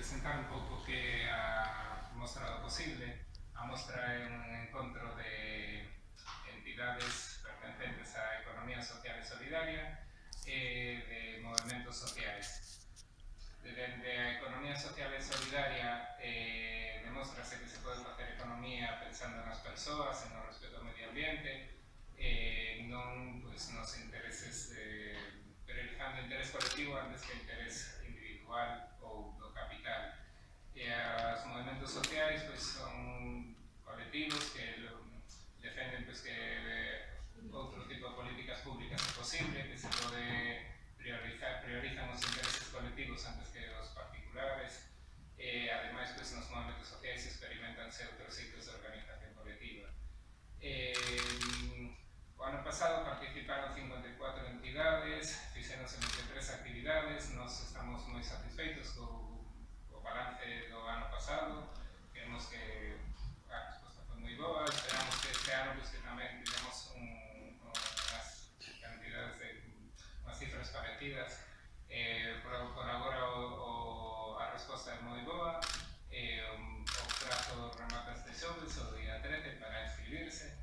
presentar un pouco que a Mostra do Posible. A Mostra é un encontro de entidades pertencentes á economía social e solidaria e de movimentos sociais. Dende a economía social e solidaria demostrase que se pode facer economía pensando nas persoas e no respeto ao medio ambiente, non nos intereses, priorizando o interés colectivo antes que o interés individual ou do capital. E os movimentos sociais son colectivos que defenden que outro tipo de políticas públicas é posible, que se pode priorizan os intereses colectivos antes que os particulares, e ademais nos movimentos sociais experimentanse outros xeitos de organización colectiva. O ano pasado participaron 54 entidades, fixéronse 23 actividades, nos estamos moi satisfeitos co balance do ano pasado, creemos que a resposta foi moi boa, esperamos que este ano que tamén tivemos unhas cantidades de unhas cifras parecidas. Por agora a resposta é moi boa, o prazo remata este xoves, o día 13, para inscribirse.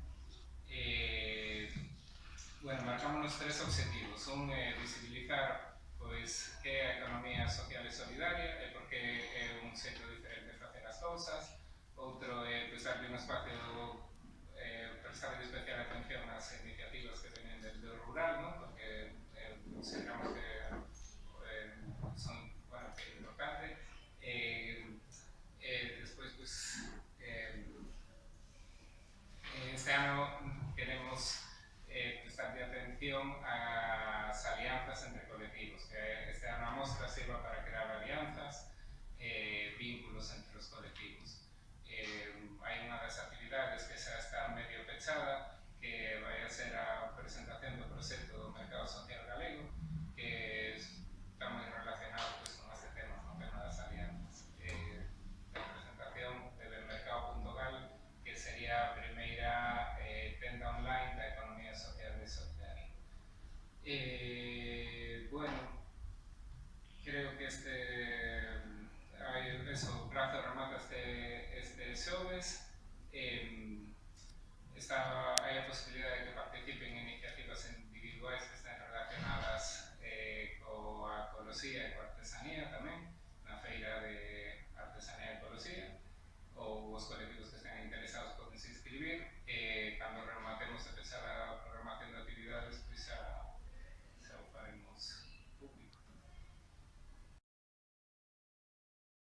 Marcámonos 3 objetivos. Un é visibilizar que é a economía social e solidaria e porque é un xeito diferente de facer as cousas. Outro é darle un espacio, prestar especial atención ás iniciativas que venen do rural, porque consideramos que son importantes. Despois, este ano queremos prestarle atención ás alianzas entre colectivos, que este ano a mostra sirva para crear alianzas, vínculos entre os colectivos. Hai unha das actividades que xa está medio pechada,